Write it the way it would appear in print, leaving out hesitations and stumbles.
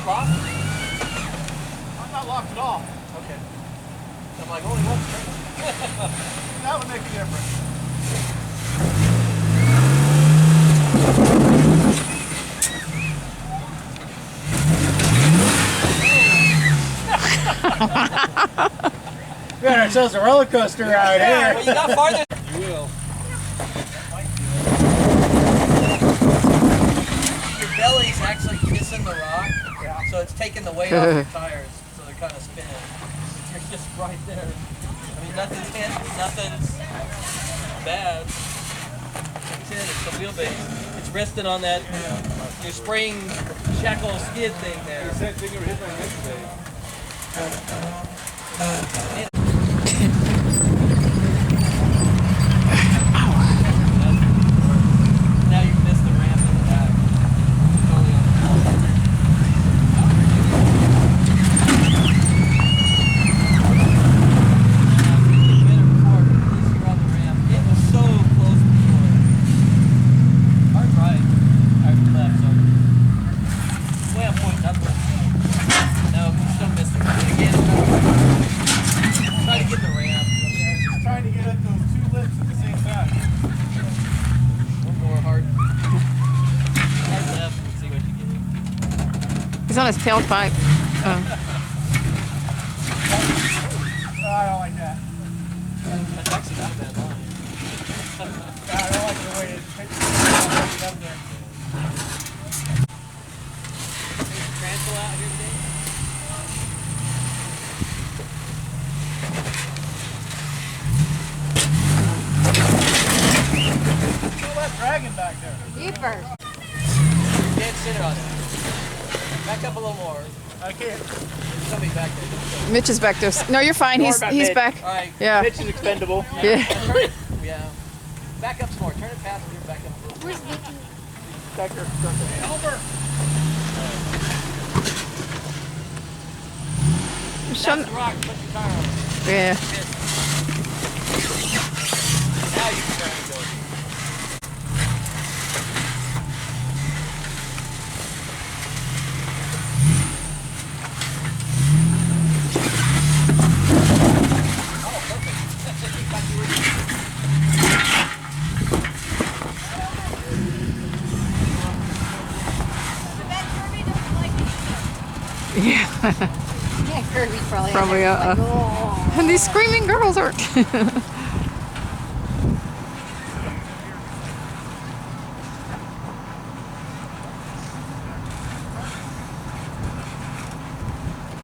locked? I'm not locked at all. Okay. I'm like, only one turn. That would make a difference. We got ourselves a roller coaster out here. Well, you got farther. You will. Your belly's actually kissing the rock, so it's taking the weight off your tires, so they're kind of spinning. You're just right there. I mean, nothing's hit, nothing's bad. It's the wheelbase. It's resting on that your spring shackle skid thing there. The same thing you were hitting on yesterday. Now you missed the ramp in the back. Totally on the wall. It was so close before. Hard right. Hard left, so. Way I'm pointing upwards. No, still missed it. Again, try to get the ramp. Just trying to get at those two lips at the same time. One more hard. Hard left and see what you get. He's on his tailpipe. Oh, I don't like that. That's actually not a bad line. I don't like the way it hits up there. Tranquil out here today? Look at that dragon back there. Deeper. You can't sit on it. Back up a little more. I can't. There's somebody back there. Mitch is back there. No, you're fine. He's back. All right. Yeah. Mitch is expendable. Yeah. Turn it. Yeah. Back up some more. Turn it past here. Back up a little. Where's Vicky? Back there. Over. Show- That's the rock. Put your tire on it. Yeah. Now you can turn and go. Oh, perfect. Back to where you- That Kirby doesn't like me either. Yeah. Yeah, Kirby's probably Probably, like, oh. And these screaming girls are.